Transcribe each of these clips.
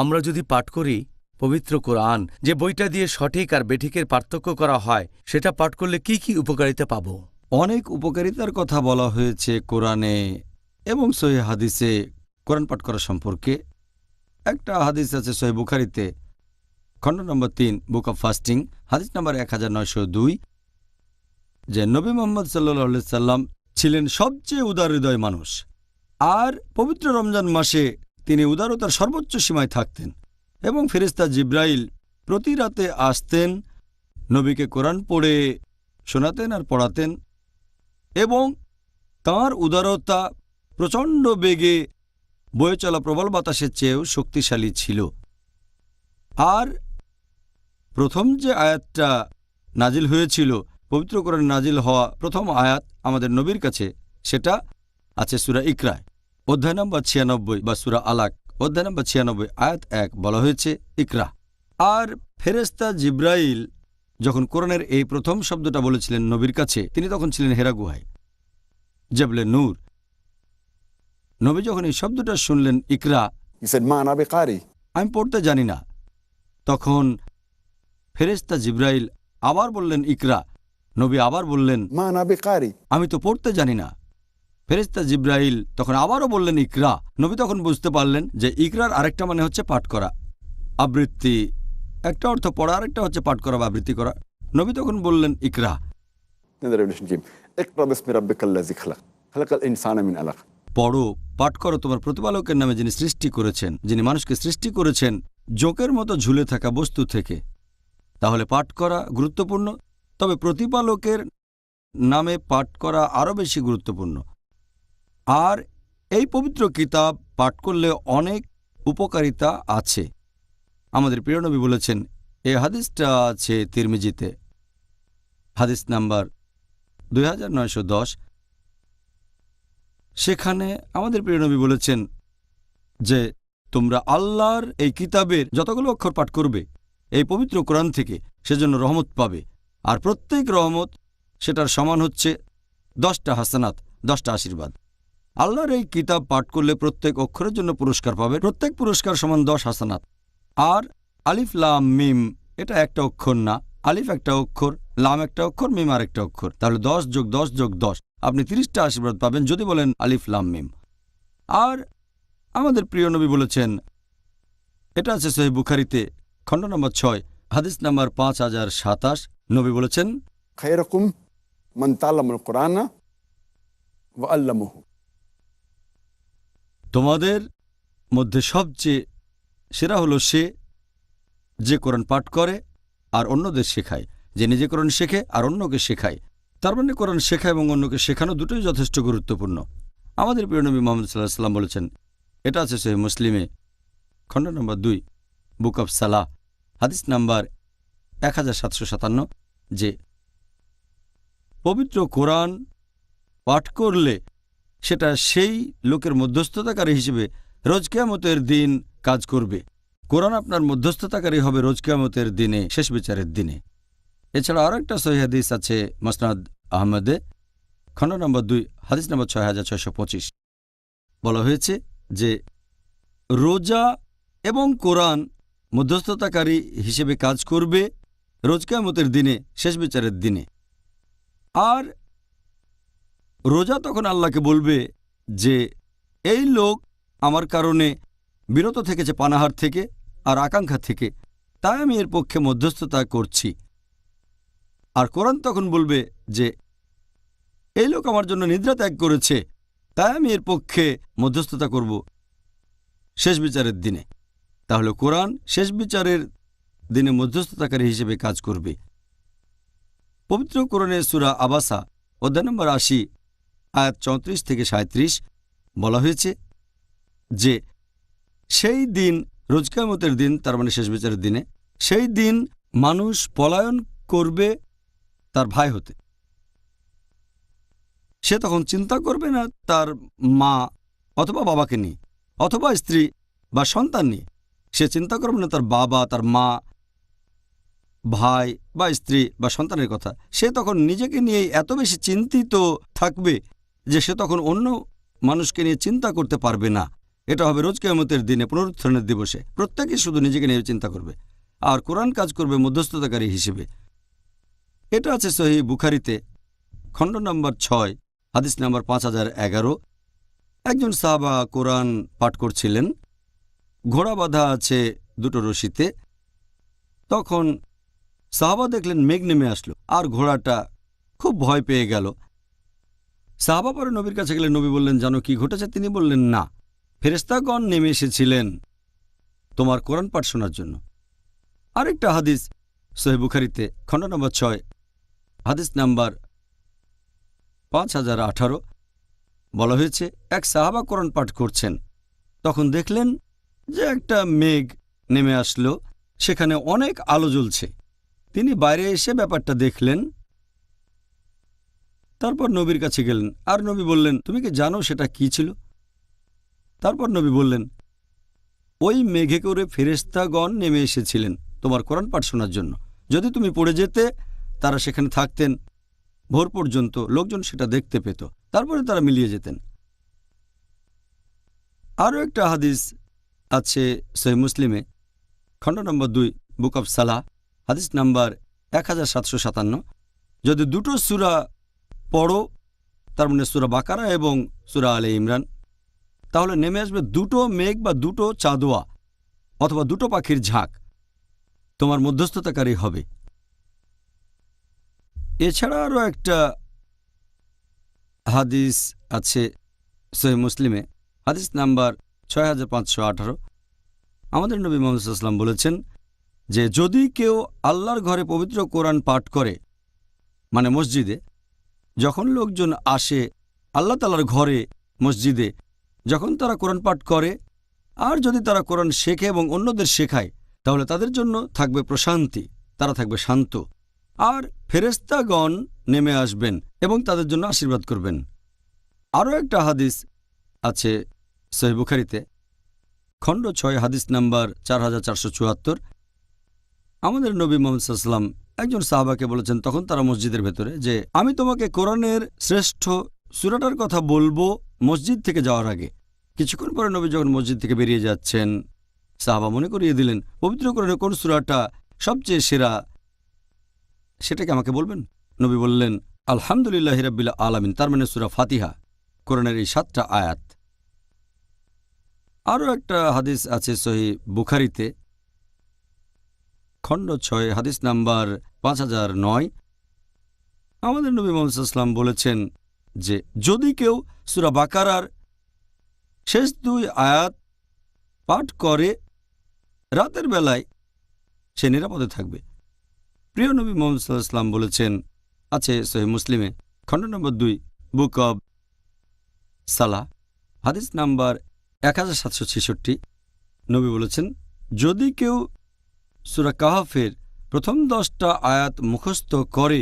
আমরা যদি পাঠ করি পবিত্র কোরআন, যে বইটা দিয়ে সঠিক আর বেঠিকের পার্থক্য করা হয়, সেটা পাঠ করলে কি কি উপকারিতা পাব? অনেক উপকারিতার কথা বলা হয়েছে কোরআনে এবং সহিহ হাদিসে কোরআন পাঠ করা সম্পর্কে। একটা হাদিস আছে সহিহ বুখারীতে, খণ্ড নম্বর 3, বুক অব ফাস্টিং, হাদিস নম্বর 1902, যে নবী মুহাম্মদ সাল্লাল্লাহু আলাইহি সাল্লাম ছিলেন সবচেয়ে উদার হৃদয় মানুষ, আর পবিত্র রমজান মাসে তিনি উদারতার সর্বোচ্চ সীমায় থাকতেন এবং ফেরেশতা জিব্রাইল প্রতি রাতে আসতেন, নবীকে কোরআন পড়ে শোনাতেন আর পড়াতেন, এবং তাঁর উদারতা প্রচণ্ড বেগে বয়ে চলা প্রবল বাতাসের চেয়েও শক্তিশালী ছিল। আর প্রথম যে আয়াতটা নাজিল হয়েছিল, পবিত্র কোরআন নাজিল হওয়া প্রথম আয়াত আমাদের নবীর কাছে, সেটা আছে সূরা ইকরায়, অধ্যায় নম্বর 96, বা সূরা আলাক অধ্যায় নম্বর 96, আয়াত 1, বলা হয়েছে ইকরা। আর ফেরেশতা জিব্রাইল যখন কোরআনের এই প্রথম শব্দটা বলেছিলেন নবীর কাছে, তিনি তখন ছিলেন হেরা গুহায়, জাবলে নূর। নবী যখন এই শব্দটা শুনলেন ইকরা, আমি পড়তে জানি না, তখন ফেরেশতা জিব্রাইল আবার বললেন ইকরা। নবী আবার বললেন আমি তো পড়তে জানি না। ফেরেশতা জিব্রাইল তখন আবারও বললেন ইকরা। নবী তখন বুঝতে পারলেন যে ইকরার আরেকটা মানে হচ্ছে পাঠ করা, আবৃত্তি। একটা অর্থ পড়া, আরেকটা হচ্ছে পাঠ করা বা আবৃত্তি করা। নবী তখন বললেন ইকরা, পড়ো, পাঠ করো তোমার প্রতিপালকের নামে, যিনি সৃষ্টি করেছেন, যিনি মানুষকে সৃষ্টি করেছেন জোকের মতো ঝুলে থাকা বস্তু থেকে। তাহলে পাঠ করা গুরুত্বপূর্ণ, তবে প্রতিপালকের নামে পাঠ করা আরও বেশি গুরুত্বপূর্ণ। আর এই পবিত্র কিতাব পাঠ করলে অনেক উপকারিতা আছে। আমাদের প্রিয় নবী বলেছেন, এই হাদিসটা আছে তিরমিজিতে, হাদিস নাম্বার 2910। সেখানে আমাদের প্রিয় নবী বলেছেন যে তোমরা আল্লাহর এই কিতাবের যতগুলো অক্ষর পাঠ করবে এই পবিত্র কোরআন থেকে, সেজন্য রহমত পাবে। আর প্রত্যেক রহমত সেটার সমান হচ্ছে 10টা হাসানাত, 10টা আশীর্বাদ। আল্লাহর এই কিতাব পাঠ করলে প্রত্যেক অক্ষরের জন্য পুরস্কার পাবে, প্রত্যেক পুরস্কার সমান 10 হাসানাত। আর আলিফ লাম মিম, এটা একটা অক্ষর না, আলিফ একটা অক্ষর, লাম একটা অক্ষর, মিম আর একটা অক্ষর, তাহলে 10 যোগ 10 যোগ 10, আপনি 30টা আশীর্বাদ পাবেন যদি বলেন আলিফ লাম মিম। আর আমাদের প্রিয় নবী বলেছেন, এটা আছে সহিহ বুখারীতে, খণ্ড নম্বর 6, হাদিস নাম্বার 5027। নবী বলেছেন, খায়রুকুম মান তাআল্লামাল কুরআন ওয়া আল্লামাহু, তোমাদের মধ্যে সবচেয়ে সেরা হলো সে যে কোরআন পাঠ করে আর অন্যদের শেখায়, যে নিজে কোরআন শেখে আর অন্যকে শেখায়। তার মানে কোরআন শেখা এবং অন্যকে শেখানো দুটোই যথেষ্ট গুরুত্বপূর্ণ। আমাদের প্রিয় নবী মুহাম্মদ সাল্লাল্লাহু আলাইহি ওয়াসাল্লাম বলেছেন, এটা আছে সহিহ মুসলিমে, খণ্ড নম্বর 2, বুক অব সালাহ, হাদিস নাম্বার 1757, যে পবিত্র কোরআন পাঠ করলে সেটা সেই লোকের মধ্যস্থতাকারী হিসেবে রোজ কিয়ামতের দিন কাজ করবে। কোরআন আপনার মধ্যস্থতাকারী হবে রোজ কিয়ামতের দিনে, শেষ বিচারের দিনে। এছাড়া আরও একটা সহিহ হাদিস আছে মুসনাদ আহমদে, খণ্ড নম্বর 2, হাদিস নম্বর 6625। বলা হয়েছে যে রোজা এবং কোরআন মধ্যস্থতাকারী হিসেবে কাজ করবে রোজ কিয়ামতের দিনে, শেষ বিচারের দিনে। আর রোজা তখন আল্লাহকে বলবে যে এই লোক আমার কারণে বিরত থেকেছে পানাহার থেকে আর আকাঙ্ক্ষা থেকে, তাই আমি এর পক্ষে মধ্যস্থতা করছি। আর কোরআন তখন বলবে যে এই লোক আমার জন্য নিদ্রা ত্যাগ করেছে, তাই আমি এর পক্ষে মধ্যস্থতা করব শেষ বিচারের দিনে। তাহলে কোরআন শেষ বিচারের দিনে মধ্যস্থতাকারী হিসেবে কাজ করবে। পবিত্র কোরআনে সূরা আবাসা, অধ্যায় নম্বর 80, আয়াত 34 থেকে 37 বলা হয়েছে যে সেই দিন, রোজ কিয়ামতের দিন, তার মানে শেষ বিচারের দিনে, সেই দিন মানুষ পলায়ন করবে তার ভাই হতে। সে তখন চিন্তা করবে না তার মা অথবা বাবাকে নিয়ে, অথবা স্ত্রী বা সন্তান নিয়ে। সে চিন্তা করবে না তার বাবা, তার মা, ভাই বা স্ত্রী বা সন্তানের কথা। সে তখন নিজেকে নিয়ে এত বেশি চিন্তিত থাকবে যে সে তখন অন্য মানুষকে নিয়ে চিন্তা করতে পারবে না। এটা হবে রোজ কিয়ামতের দিনে, পুনরুত্থানের দিবসে। প্রত্যেকে শুধু নিজেকে নিয়ে চিন্তা করবে, আর কোরআন কাজ করবে মধ্যস্থতাকারী হিসেবে। এটা আছে সহিহ বুখারীতে, খণ্ড নম্বর 6, হাদিস নম্বর 5011। একজন সাহাবা কোরআন পাঠ করছিলেন, ঘোড়া বাঁধা আছে দুটো রশিতে। তখন সাহাবা দেখলেন মেঘ নেমে আসলো, আর ঘোড়াটা খুব ভয় পেয়ে গেল। সাহাবা পরে নবীর কাছে গেলে নবী বললেন, জানো কি ঘটেছে? তিনি বললেন, না, ফেরেশতাগণ নেমে এসেছিলেন তোমার কোরআন পাঠ শোনার জন্য। আরেকটা হাদিস সহিহ বুখারীতে, খণ্ড নম্বর 6, হাদিস নাম্বার 5018, বলা হয়েছে এক সাহাবা কোরআন পাঠ করছেন, তখন দেখলেন যে একটা মেঘ নেমে আসলো, সেখানে অনেক আলো জ্বলছে। তিনি বাইরে এসে ব্যাপারটা দেখলেন, তারপর নবীর কাছে গেলেন, আর নবী বললেন, তুমি কি জানো সেটা কি ছিল? তারপর নবী বললেন, ওই মেঘে করে ফেরেশতাগণ নেমে এসেছিলেন তোমার কোরআন পাঠ শোনার জন্য। যদি তুমি পড়ে যেতে, তারা সেখানে থাকতেন ভোর পর্যন্ত, লোকজন সেটা দেখতে পেত, তারপরে তারা মিলিয়ে যেতেন। আরও একটা হাদিস আছে সহিহ মুসলিমে, খণ্ড নম্বর 2, বুক অব সালাহ, হাদিস নাম্বার 1757। যদি দুটো সূরা পড়ো, তার মানে সূরা বাকারা এবং সূরা আলে ইমরান, তাহলে নেমে আসবে দুটো মেঘ বা দুটো চাঁদোয়া অথবা দুটো পাখির ঝাঁক, তোমার মধ্যস্থতাকারী হবে। এছাড়া আরও একটা হাদিস আছে সহিহ মুসলিমে, হাদিস নাম্বার 6518। আমাদের নবী মুহাম্মদ সাল্লাল্লাহু আলাইহি ওয়াসাল্লাম বলেছেন যে যদি কেউ আল্লাহর ঘরে পবিত্র কোরআন পাঠ করে, মানে মসজিদে, যখন লোকজন আসে আল্লাহ তাআলার ঘরে মসজিদে, যখন তারা কোরআন পাঠ করে, আর যদি তারা কোরআন শেখে এবং অন্যদের শেখায়, তাহলে তাদের জন্য থাকবে প্রশান্তি, তারা থাকবে শান্ত, আর ফেরেশতাগণ নেমে আসবেন এবং তাদের জন্য আশীর্বাদ করবেন। আরও একটা হাদিস আছে সহিহ বুখারীতে, খণ্ড 6, হাদিস নাম্বার 4474। আমাদের নবী মুহাম্মদ সাল্লাল্লাহু আলাইহি ওয়াসাল্লাম একজন সাহাবাকে বলেছেন, তখন তারা মসজিদের ভেতরে, যে আমি তোমাকে কোরআনের শ্রেষ্ঠ সূরাটার কথা বলবো মসজিদ থেকে যাওয়ার আগে। কিছুক্ষণ পরে নবী যখন মসজিদ থেকে বেরিয়ে যাচ্ছেন, সাহাবা মনে করিয়ে দিলেন, পবিত্র কোরআনের কোন সূরাটা সবচেয়ে সেরা, সেটাকে আমাকে বলবেন। নবী বললেন, আলহামদুলিল্লাহি রাব্বিল আলামিন, তার মানে সূরা ফাতিহা, কোরআনের এই 7টা আয়াত। আরও একটা হাদিস আছে সহিহ বুখারীতে, খণ্ড 6, হাদিস নাম্বার 5009। আমাদের নবী মুহাম্মদ সাল্লাল্লাহু আলাইহি ওয়াসাল্লাম বলেছেন যে যদি কেউ সূরা বাকারার শেষ 2 আয়াত পাঠ করে রাতের বেলায়, সে নিরাপদে থাকবে। প্রিয় নবী মুহাম্মদ সাল্লাল্লাহু আলাইহি ওয়াসাল্লাম বলেছেন, আছে সহিহ মুসলিমে, খণ্ড নম্বর 2, বুক অব সালাহ, হাদিস নাম্বার 1766। নবী বলেছেন, যদি কেউ সূরা কাহফের প্রথম 10টা আয়াত মুখস্থ করে,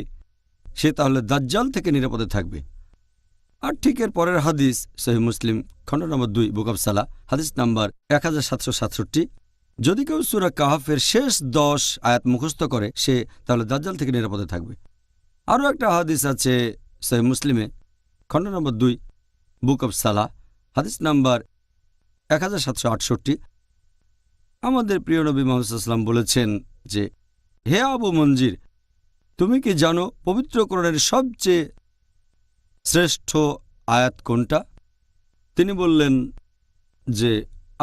সে তাহলে দাজ্জাল থেকে নিরাপদে থাকবে। আর ঠিক এর পরের হাদিস সহিহ মুসলিম, খণ্ড নম্বর 2, বুক অব সালাহ, হাদিস নাম্বার 1767। যদি কেউ সূরা কাহফের শেষ 10 আয়াত মুখস্থ করে, সে তাহলে দাজ্জাল থেকে নিরাপদে থাকবে। আরও একটা হাদিস আছে সহিহ মুসলিমে, খণ্ড নম্বর 2, বুক অব সালাহ, হাদিস নাম্বার 1768। আমাদের প্রিয় নবী মুহাম্মদ সাল্লাল্লাহু আলাইহি ওয়াসাল্লাম বলেছেন যে, হে আবু মনজির, তুমি কি জানো পবিত্র কোরআনের সবচেয়ে শ্রেষ্ঠ আয়াত কোনটা? তিনি বললেন যে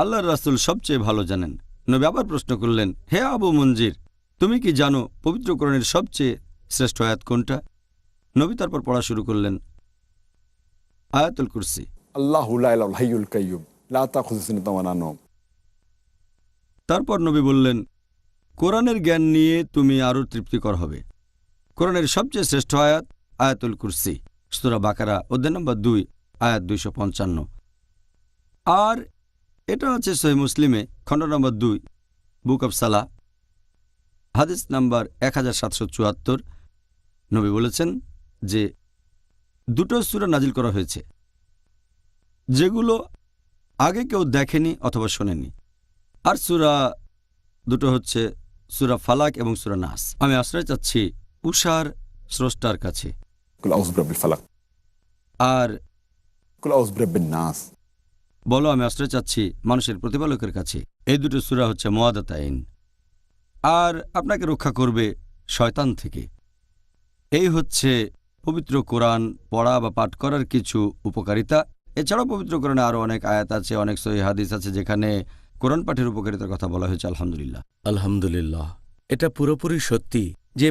আল্লাহর রাসূল সবচেয়ে ভালো জানেন। নবী আবার প্রশ্ন করলেন, হে আবু মনজির, তুমি কি জানো পবিত্র কোরআনের সবচেয়ে শ্রেষ্ঠ আয়াত কোনটা? নবী তারপর পড়া শুরু করলেন আয়াতুল কুরসি। আল্লাহু লা ইলাহা ইল্লাল হাইয়ুল কাইয়্যুম লা তাখুযুহু সিনাতুন ওয়া লা নাওম। তারপর নবী বললেন, কোরআনের জ্ঞান নিয়ে তুমি আরও তৃপ্তিকর হবে। কোরআনের সবচেয়ে শ্রেষ্ঠ আয়াত আয়াতুল কুরসি, সূরা বাকারা অধ্যায় নম্বর 2, আয়াত 255। আর এটা আছে সহিহ মুসলিমে, খণ্ড নম্বর 2, বুক অব সালাহ, হাদিস নাম্বার 1774। নবী বলেছেন যে দুটো সূরা নাজিল করা হয়েছে, যেগুলো আগে কেউ দেখেনি অথবা শোনেনি। আর সূরা দুটো হচ্ছে সূরা ফালাক এবং সূরা নাস। আমি আশ্রয় চাচ্ছি উষার স্রষ্টার কাছে। কুল আউযু বিরাব্বিল ফালাক, আর কুল আউযু বিরাব্বিন নাস, বলো আমি আশ্রয় চাচ্ছি মানুষের প্রতিপালকের কাছে। এই দুটো সূরা হচ্ছে মুআদাতাইন, আর আপনাকে রক্ষা করবে শয়তান থেকে। এই হচ্ছে পবিত্র কোরআন পড়া বা পাঠ করার কিছু উপকারিতা। এছাড়াও পবিত্র কোরআনে আরও অনেক আয়াত আছে, অনেক সহিহ হাদিস আছে যেখানে কোরআন পাঠের উপকারিতার কথা বলা হয়েছে। আলহামদুলিল্লাহ। আলহামদুলিল্লাহ, এটা পুরোপুরি সত্যি যে